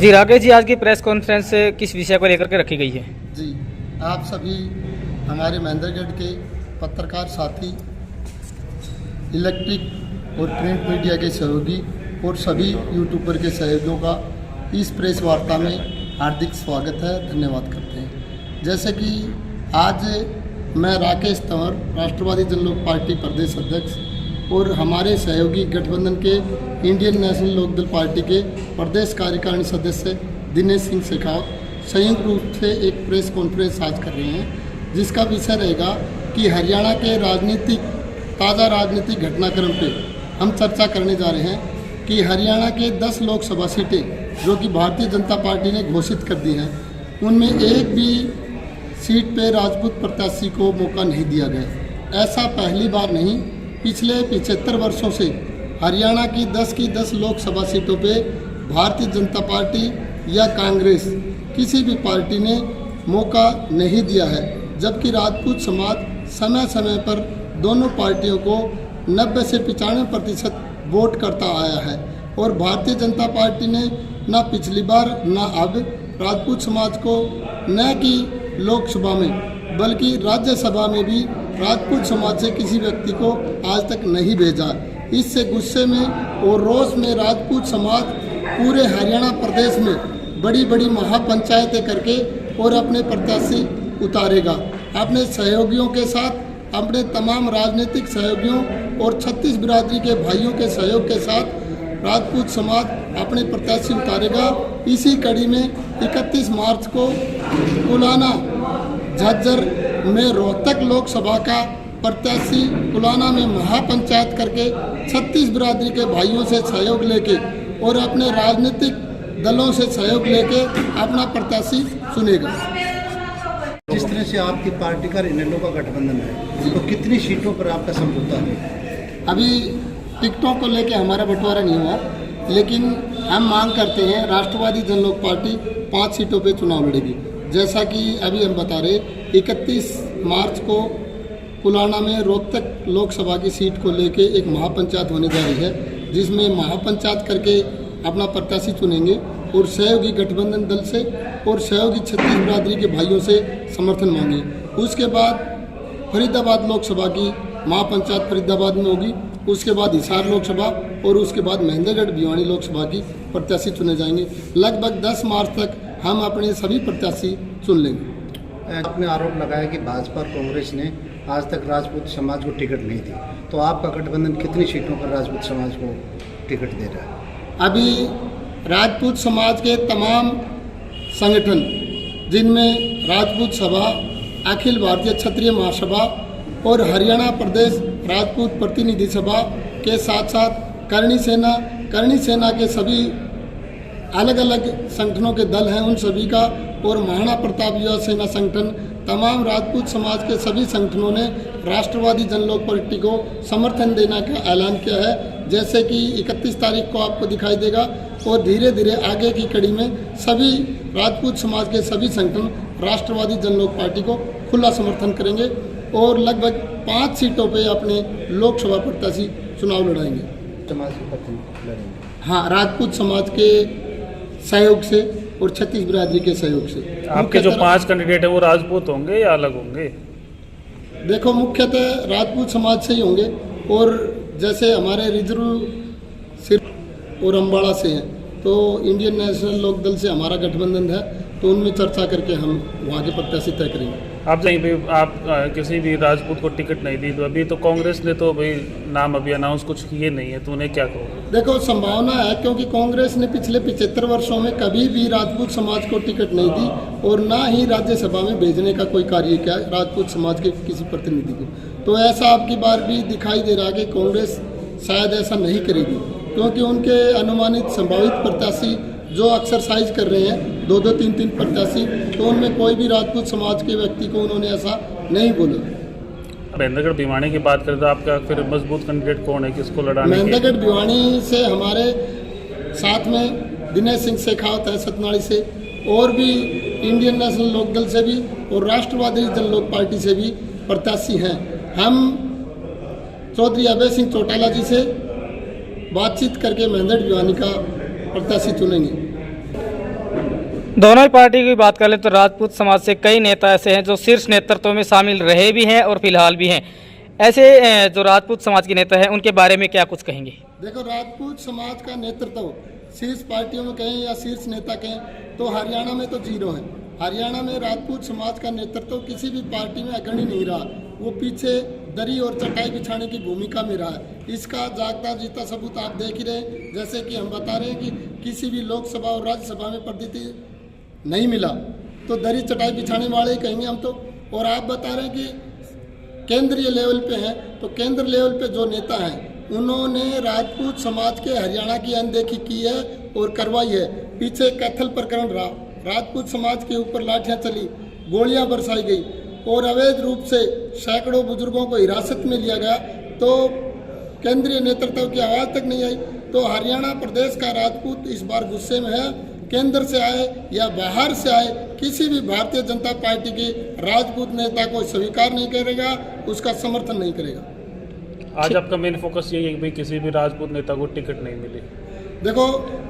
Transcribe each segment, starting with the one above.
जी राकेश जी, आज की press conference किस विषय को लेकर के रखी गई है? जी, आप सभी हमारे महेंद्रगढ़ के पत्रकार साथी, इलेक्ट्रिक और प्रिंट मीडिया के सहयोगी और सभी यूट्यूबर के सहयोगियों का इस प्रेस वार्ता में हार्दिक स्वागत है, धन्यवाद करते हैं। जैसे कि आज मैं राकेश तंवर, राष्ट्रवादी जनलोक पार्टी प्रदेश अध्यक्ष, और हमारे सहयोगी गठबंधन के इंडियन नेशनल लोकदल पार्टी के प्रदेश कार्यकारिणी सदस्य दिनेश सिंह शेखावत संयुक्त रूप से एक प्रेस कॉन्फ्रेंस आज कर रहे हैं, जिसका विषय रहेगा कि हरियाणा के ताज़ा राजनीतिक घटनाक्रम पे हम चर्चा करने जा रहे हैं कि हरियाणा के 10 लोकसभा सीटें जो कि भारतीय जनता पार्टी ने घोषित कर दी हैं, उनमें एक भी सीट पे राजपूत प्रत्याशी को मौका नहीं दिया गया। ऐसा पहली बार नहीं, पिछले 75 वर्षों से हरियाणा की 10 लोकसभा सीटों पे भारतीय जनता पार्टी या कांग्रेस किसी भी पार्टी ने मौका नहीं दिया है, जबकि राजपूत समाज समय समय पर दोनों पार्टियों को 90 से 95% वोट करता आया है। और भारतीय जनता पार्टी ने न पिछली बार न अब राजपूत समाज को न कि लोकसभा में बल्कि राज्यसभा में भी राजपूत समाज से किसी व्यक्ति को आज तक नहीं भेजा। इससे गुस्से में और रोष में राजपूत समाज पूरे हरियाणा प्रदेश में बड़ी बड़ी महापंचायतें करके और अपने प्रत्याशी उतारेगा। अपने सहयोगियों के साथ, अपने तमाम राजनीतिक सहयोगियों और 36 बिरादरी के भाइयों के सहयोग के साथ राजपूत समाज अपने प्रत्याशी उतारेगा। इसी कड़ी में 31 मार्च को कुलाना झज्जर में रोहतक लोकसभा का प्रत्याशी कुलाना में महापंचायत करके 36 बिरादरी के भाइयों से सहयोग लेके और अपने राजनीतिक दलों से सहयोग लेके अपना प्रत्याशी चुनेगा। जिस तरह से आपकी पार्टी का इनेलो का गठबंधन है, तो कितनी सीटों पर आपका समझौता है? अभी टिकटों को लेके हमारा बंटवारा नहीं हुआ, लेकिन हम मांग करते हैं राष्ट्रवादी जनलोक पार्टी 5 सीटों पे चुनाव लड़ेगी। जैसा कि अभी हम बता रहे, 31 मार्च को कुलाना में रोहतक लोकसभा की सीट को लेके एक महापंचायत होने जा रही है, जिसमें महापंचायत करके अपना प्रत्याशी चुनेंगे और सहयोगी गठबंधन दल से और सहयोगी 36 बिरादरी के भाइयों से समर्थन मांगे। उसके बाद फरीदाबाद लोकसभा की महापंचायत फरीदाबाद में होगी, उसके बाद हिसार लोकसभा और उसके बाद महेंद्रगढ़ भिवानी लोकसभा की प्रत्याशी चुने जाएंगे। लगभग 10 मार्च तक हम अपने सभी प्रत्याशी चुन लेंगे। आपने आरोप लगाया कि भाजपा और कांग्रेस ने आज तक राजपूत समाज को टिकट नहीं दी, तो आपका गठबंधन कितनी सीटों पर राजपूत समाज को टिकट दे रहा है? अभी राजपूत समाज के तमाम संगठन, जिनमें राजपूत सभा, अखिल भारतीय क्षत्रिय महासभा और हरियाणा प्रदेश राजपूत प्रतिनिधि सभा के साथ साथ करणी सेना के सभी अलग अलग संगठनों के दल हैं, उन सभी का, और महाराणा प्रताप युवा सेना संगठन, तमाम राजपूत समाज के सभी संगठनों ने राष्ट्रवादी जनलोक पार्टी को समर्थन देने का ऐलान किया है। जैसे कि 31 तारीख को आपको दिखाई देगा, और धीरे धीरे आगे की कड़ी में सभी राजपूत समाज के सभी संगठन राष्ट्रवादी जनलोक पार्टी को खुला समर्थन करेंगे और लगभग 5 सीटों पे अपने लोकसभा प्रत्याशी चुनाव लड़ाएंगे। समाज के प्रति लड़ेंगे? हाँ, राजपूत समाज के सहयोग से और 36 बिरादरी के सहयोग से। आपके जो 5 कैंडिडेट है वो राजपूत होंगे या अलग होंगे? देखो, मुख्यतः राजपूत समाज से ही होंगे, और जैसे हमारे रिजर्व सिर्फ और अम्बाड़ा से हैं, तो इंडियन नेशनल लोकदल से हमारा गठबंधन है, तो उनमें चर्चा करके हम वहाँ के प्रत्याशी तय करेंगे। आप कहीं भी आप किसी भी राजपूत को टिकट नहीं दी, तो अभी तो कांग्रेस ने तो भाई नाम अभी अनाउंस कुछ किए नहीं है, तो उन्हें क्या कहोगे? देखो, संभावना है, क्योंकि कांग्रेस ने पिछले 75 वर्षों में कभी भी राजपूत समाज को टिकट नहीं दी और ना ही राज्यसभा में भेजने का कोई कार्य किया राजपूत समाज के किसी प्रतिनिधि को। तो ऐसा अब की बार भी दिखाई दे रहा है कि कांग्रेस शायद ऐसा नहीं करेगी, क्योंकि उनके अनुमानित संभावित प्रत्याशी जो एक्सरसाइज कर रहे हैं 2-2, 3-3 प्रत्याशी, तो उनमें कोई भी राजपूत समाज के व्यक्ति को उन्होंने ऐसा नहीं बोला। महेंद्रगढ़ भिवानी की बात करें तो आपका फिर मजबूत कैंडिडेट कौन है, किसको लड़ाने? महेंद्रगढ़ भिवानी से हमारे साथ में दिनेश सिंह शेखावत है सतनाड़ी से, और भी इंडियन नेशनल लोकदल से भी और राष्ट्रवादी जनलोक पार्टी से भी प्रत्याशी हैं। हम चौधरी अभय सिंह चौटाला जी से बातचीत करके महेंद्रगढ़ भिवानी का प्रत्याशी चुनेंगे। दोनों ही पार्टी की बात कर लें तो राजपूत समाज से कई नेता ऐसे हैं जो शीर्ष नेतृत्व में शामिल रहे भी हैं और फिलहाल भी हैं। ऐसे जो राजपूत समाज के नेता हैं उनके बारे में क्या कुछ कहेंगे? देखो, राजपूत समाज का नेतृत्व शीर्ष पार्टियों में कहें या शीर्ष नेता कहें तो हरियाणा में तो जीरो है। हरियाणा में राजपूत समाज का नेतृत्व किसी भी पार्टी में अग्रणी नहीं रहा, वो पीछे दरी और चटाई बिछाने की भूमिका में रहा है। इसका जागता जीता सबूत आप देख ही रहे, जैसे कि हम बता रहे हैं कि किसी भी लोकसभा और राज्यसभा में प्रतिनिधि नहीं मिला तो दरी चटाई बिछाने वाले ही कहेंगे हम तो। और आप बता रहे हैं कि केंद्रीय लेवल पे हैं, तो केंद्र लेवल पे जो नेता हैं उन्होंने राजपूत समाज के हरियाणा की अनदेखी की है और करवाई है। पीछे कैथल प्रकरण रहा, राजपूत समाज के ऊपर लाठियां चली, गोलियां बरसाई गई और अवैध रूप से सैकड़ों बुजुर्गों को हिरासत में लिया गया, तो केंद्रीय नेतृत्व की आवाज़ तक नहीं आई। तो हरियाणा प्रदेश का राजपूत इस बार गुस्से में है। केंद्र से आए या बाहर से आए, किसी भी भारतीय जनता पार्टी के राजपूत नेता को स्वीकार नहीं करेगा, उसका समर्थन नहीं करेगा। आज आपका मेन फोकस यही है कि भाई किसी भी राजपूत नेता को टिकट नहीं मिली। देखो,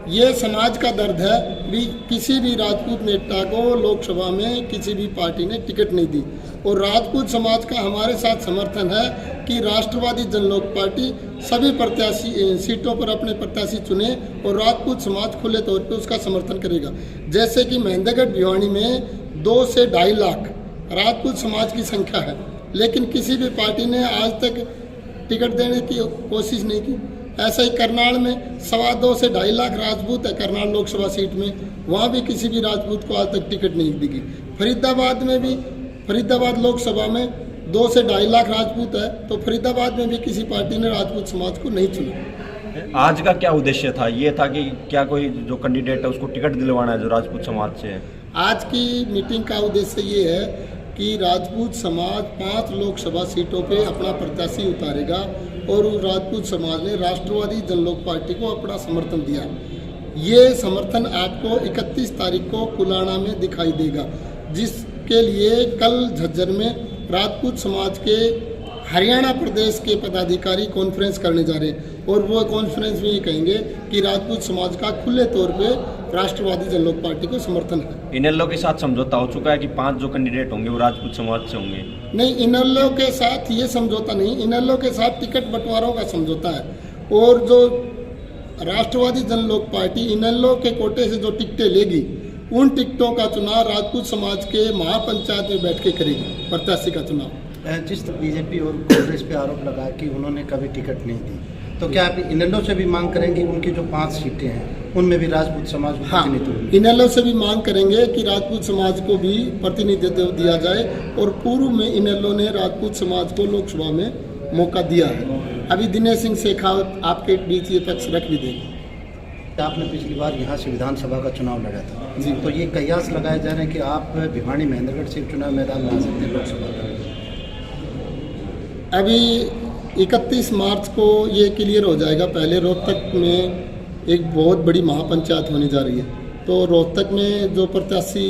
ये समाज का दर्द है भी, किसी भी राजपूत नेता को लोकसभा में किसी भी पार्टी ने टिकट नहीं दी। और राजपूत समाज का हमारे साथ समर्थन है कि राष्ट्रवादी जनलोक पार्टी सभी प्रत्याशी सीटों पर अपने प्रत्याशी चुने और राजपूत समाज खुले तौर पे उसका समर्थन करेगा। जैसे कि महेंद्रगढ़ भिवानी में 2 से 2.5 लाख राजपूत समाज की संख्या है, लेकिन किसी भी पार्टी ने आज तक टिकट देने की कोशिश नहीं की। ऐसा ही करनाल में 2.25 से 2.5 लाख राजपूत है, करनाल लोकसभा सीट में, वहाँ भी किसी भी राजपूत को आज तक टिकट नहीं दी गई। फरीदाबाद में भी, फरीदाबाद लोकसभा में 2 से 2.5 लाख राजपूत है, तो फरीदाबाद में भी किसी पार्टी ने राजपूत समाज को नहीं चुना। आज का क्या उद्देश्य था? ये था कि क्या कोई जो कैंडिडेट है उसको टिकट दिलवाना है जो राजपूत समाज से है? आज की मीटिंग का उद्देश्य ये है कि राजपूत समाज 5 लोकसभा सीटों पे अपना प्रत्याशी उतारेगा और उस राजपूत समाज ने राष्ट्रवादी जनलोक पार्टी को अपना समर्थन दिया। ये समर्थन आपको 31 तारीख को कुलाणा में दिखाई देगा, जिसके लिए कल झज्जर में राजपूत समाज के हरियाणा प्रदेश के पदाधिकारी कॉन्फ्रेंस करने जा रहे हैं और वो कॉन्फ्रेंस में ये कहेंगे कि राजपूत समाज का खुले तौर पे राष्ट्रवादी जनलोक पार्टी को समर्थन है। इनेलो के साथ समझौता हो चुका है कि 5 जो कैंडिडेट होंगे वो राजपूत समाज से होंगे? नहीं, इनेलो के साथ ये समझौता नहीं, इनेलो के साथ टिकट बंटवारों का समझौता है। और जो राष्ट्रवादी जनलोक पार्टी इनेलो के कोटे से जो टिकटें लेगी, उन टिकटों का चुनाव राजपूत समाज के महापंचायत में बैठ के करेगी, प्रत्याशी का चुनाव। जिस बीजेपी और कांग्रेस पे आरोप लगा कि उन्होंने कभी टिकट नहीं दी, तो क्या आप इनेलो से भी मांग करेंगे उनकी जो 5 सीटें हैं उनमें भी राजपूत समाज को प्रतिनिधित्व? इनेलो से भी मांग करेंगे कि राजपूत समाज को भी प्रतिनिधित्व दिया जाए। और पूर्व में इनेलो ने राजपूत समाज को लोकसभा में मौका दिया है। अभी दिनेश सिंह शेखावत आपके बीच ये पक्ष रख भी देंगे। आपने पिछली बार यहाँ से विधानसभा का चुनाव लड़ा था जी, तो ये कयास लगाए जा रहे हैं कि आप भिवानी महेंद्रगढ़ से चुनाव मैदान में आ सकते हैं लोकसभा का। अभी 31 मार्च को ये क्लियर हो जाएगा। पहले रोहतक में एक बहुत बड़ी महापंचायत होने जा रही है, तो रोहतक में जो प्रत्याशी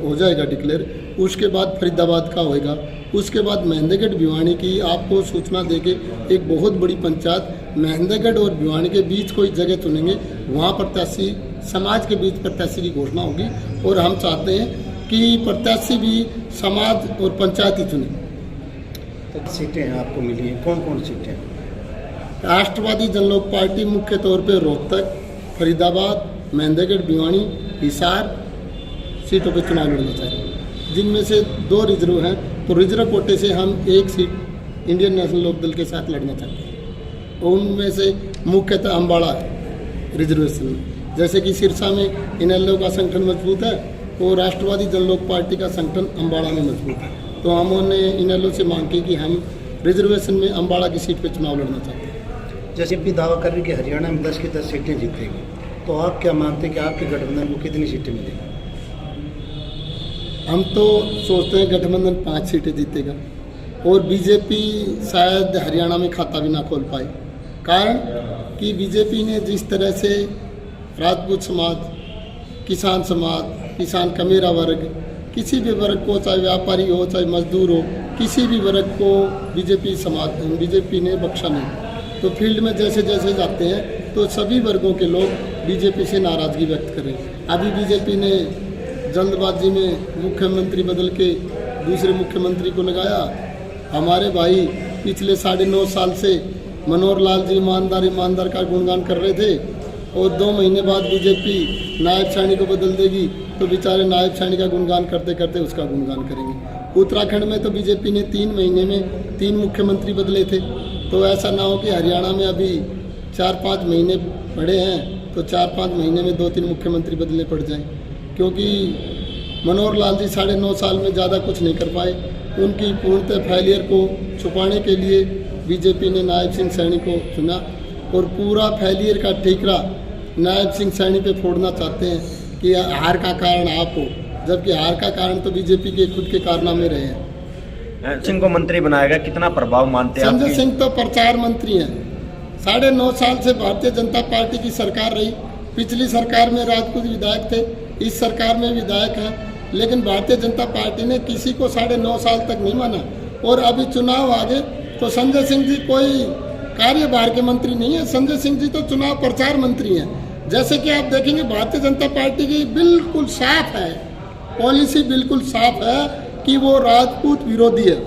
हो जाएगा डिक्लेयर, उसके बाद फरीदाबाद का होएगा, उसके बाद महेंद्रगढ़ भिवानी की आपको सूचना देके एक बहुत बड़ी पंचायत महेंद्रगढ़ और भिवानी के बीच कोई जगह चुनेंगे, वहाँ प्रत्याशी समाज के बीच प्रत्याशी की घोषणा होगी। और हम चाहते हैं कि प्रत्याशी भी समाज और पंचायत ही चुने। तो सीटें आपको मिली हैं, कौन कौन सीटें? राष्ट्रवादी जनलोक पार्टी मुख्य तौर पे रोहतक, फरीदाबाद, महेंद्रगढ़, भिवानी, हिसार सीटों पे चुनाव लड़ना चाह रहे हैं, जिनमें से 2 रिजर्व हैं। तो रिजर्व कोटे से हम 1 सीट इंडियन नेशनल लोकदल के साथ लड़ना चाहते हैं। उनमें से मुख्यतः अम्बाड़ा है रिजर्वेशन में। जैसे कि सिरसा में इनेलो का संगठन मजबूत है, तो राष्ट्रवादी जनलोक पार्टी का संगठन अम्बाड़ा में मजबूत है। तो हमने इनेलो से मांग की कि हम रिजर्वेशन में अम्बाड़ा की सीट पे चुनाव लड़ना चाहते हैं। जैसे भी दावा कर रही कि हरियाणा में 10 की 10 सीटें जीतेगी, तो आप क्या मानते हैं कि आपके गठबंधन को कितनी सीटें मिलेंगी? हम तो सोचते हैं गठबंधन 5 सीटें जीतेगा और बीजेपी शायद हरियाणा में खाता भी ना खोल पाए। कारण कि बीजेपी ने जिस तरह से राजपूत समाज, किसान समाज, किसान कमेरा वर्ग, किसी भी वर्ग को, चाहे व्यापारी हो चाहे मजदूर हो, किसी भी वर्ग को बीजेपी ने बख्शा नहीं। तो फील्ड में जैसे जैसे जाते हैं तो सभी वर्गों के लोग बीजेपी से नाराज़गी व्यक्त करें। अभी बीजेपी ने जल्दबाजी में मुख्यमंत्री बदल के दूसरे मुख्यमंत्री को लगाया। हमारे भाई पिछले 9.5 साल से मनोहर लाल जी ईमानदार का गुणगान कर रहे थे और 2 महीने बाद बीजेपी नायब सैनी को बदल देगी तो बेचारे नायब सैनी का गुणगान करते करते उसका गुणगान करेंगे। उत्तराखंड में तो बीजेपी ने 3 महीने में 3 मुख्यमंत्री बदले थे, तो ऐसा ना हो कि हरियाणा में अभी 4-5 महीने पड़े हैं तो 4-5 महीने में 2-3 मुख्यमंत्री बदलने पड़ जाएं, क्योंकि मनोहर लाल जी 9.5 साल में ज़्यादा कुछ नहीं कर पाए। उनकी पूर्णतः फेलियर को छुपाने के लिए बीजेपी ने नायब सिंह सैनी को चुना और पूरा फेलियर का ठीकरा नायब सिंह सैनी पे फोड़ना चाहते हैं कि हार का कारण आप हो, जबकि हार का कारण तो बीजेपी के खुद के कारनामे रहे हैं। सिंह को मंत्री बनाएगा, कितना प्रभाव मानते हैं? संजय सिंह तो प्रचार मंत्री हैं। 9.5 साल से भारतीय जनता पार्टी की सरकार रही। पिछली सरकार में राजपूत विधायक थे, इस सरकार में विधायक हैं, लेकिन भारतीय जनता पार्टी ने किसी को 9.5 साल तक नहीं माना। और अभी चुनाव आ गए तो संजय सिंह जी कोई कार्यभार के मंत्री नहीं है, संजय सिंह जी तो चुनाव प्रचार मंत्री हैं। जैसे कि आप देखेंगे भारतीय जनता पार्टी की बिल्कुल साफ है, पॉलिसी बिल्कुल साफ है कि वो राजपूत विरोधी है।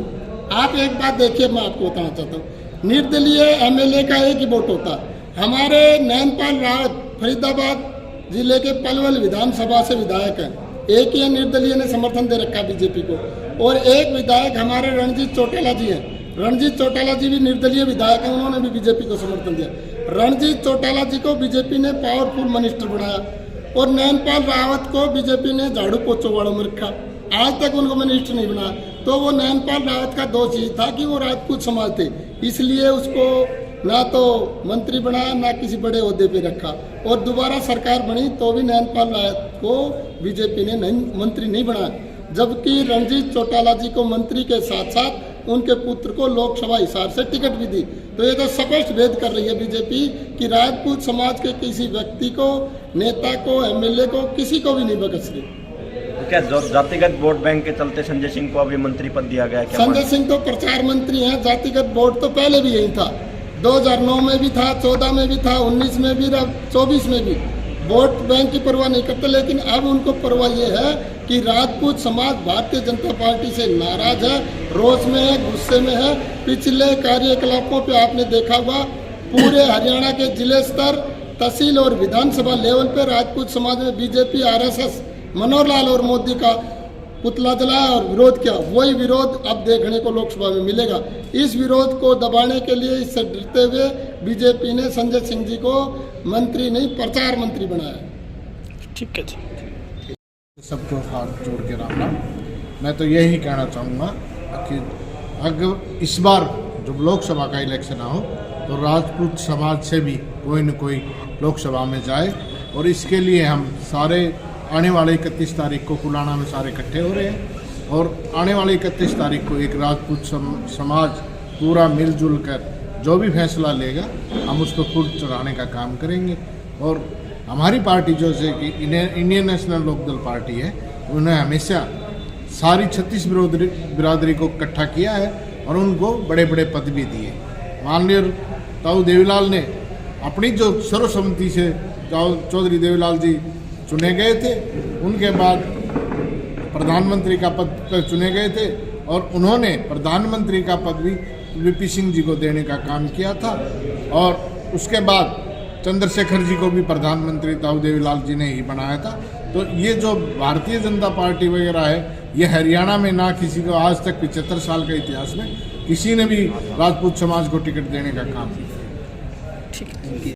आप एक बात देखिए, मैं आपको बताना चाहता हूँ, निर्दलीय एमएलए का एक ही वोट होता। हमारे नैनपाल रावत फरीदाबाद जिले के पलवल विधानसभा से विधायक है, एक ही निर्दलीय ने समर्थन दे रखा बीजेपी को, और एक विधायक हमारे रणजीत चौटाला जी हैं। रणजीत चौटाला जी भी निर्दलीय विधायक हैं, उन्होंने भी बीजेपी को समर्थन दिया। रणजीत चौटाला जी को बीजेपी ने पावरफुल मिनिस्टर बनाया और नैनपाल रावत को बीजेपी ने झाड़ू पोछो वालों में रखा, आज तक उनको मिनिस्टर नहीं बनाया। तो वो नैनपाल रावत का दोष ये था कि वो राजपूत समाज थे, इसलिए उसको ना तो मंत्री बनाया ना किसी बड़े ओहदे पे रखा। और दोबारा सरकार बनी तो भी नैनपाल रावत को बीजेपी ने मंत्री नहीं बनाया, जबकि रणजीत चौटाला जी को मंत्री के साथ साथ उनके पुत्र को लोकसभा हिसाब से टिकट भी दी। तो ये तो स्पष्ट भेद कर रही है बीजेपी कि राजपूत समाज के किसी व्यक्ति को, नेता को, एमएलए को, किसी को भी नहीं बख्श रही। तो क्या जातिगत वोट बैंक के चलते संजय सिंह को अभी मंत्री पद दिया गया? संजय सिंह तो प्रचार मंत्री हैं, जातिगत वोट तो पहले भी यही था, 2009 में भी था, 14 में भी था, 19 में भी, 24 में भी। वोट बैंक की परवाह नहीं करते, लेकिन अब उनको परवाह ये है कि राजपूत समाज भारतीय जनता पार्टी से नाराज है, रोष में है, गुस्से में है। पिछले कार्यकलापों पे आपने देखा होगा, पूरे हरियाणा के जिले स्तर, तहसील और विधानसभा लेवल पे राजपूत समाज में बीजेपी, आरएसएस, मनोहर लाल और मोदी का पुतला जलाया और विरोध किया। वही विरोध अब देखने को लोकसभा में मिलेगा। इस विरोध को दबाने के लिए, इससे डरते हुए बीजेपी ने संजय सिंह जी को मंत्री नहीं प्रचार मंत्री बनाया। ठीक है जी। सबको हाथ जोड़ के राम राम। मैं तो यही कहना चाहूँगा कि अगर इस बार जब लोकसभा का इलेक्शन हो तो राजपूत समाज से भी कोई न कोई लोकसभा में जाए, और इसके लिए हम सारे आने वाले 31 तारीख को कुलाना में सारे इकट्ठे हो रहे हैं, और आने वाले 31 तारीख को एक राजपूत समाज पूरा मिलजुल कर जो भी फैसला लेगा हम उसको खुद चढ़ाने का काम करेंगे। और हमारी पार्टी जो है कि इंडियन नेशनल लोकदल पार्टी है, उन्होंने हमेशा सारी 36 बिरादरी को इकट्ठा किया है और उनको बड़े बड़े पद भी दिए। माननीय ताऊ देवीलाल ने अपनी जो सर्वसम्मति से चौधरी देवीलाल जी चुने गए थे, उनके बाद प्रधानमंत्री का पद पर चुने गए थे, और उन्होंने प्रधानमंत्री का पद भी वीपी सिंह जी को देने का काम किया था। और उसके बाद चंद्रशेखर जी को भी प्रधानमंत्री ताऊ देवीलाल जी ने ही बनाया था। तो ये जो भारतीय जनता पार्टी वगैरह है, ये हरियाणा में ना किसी को आज तक 75 साल के इतिहास में किसी ने भी राजपूत समाज को टिकट देने का काम किया। ठीक है।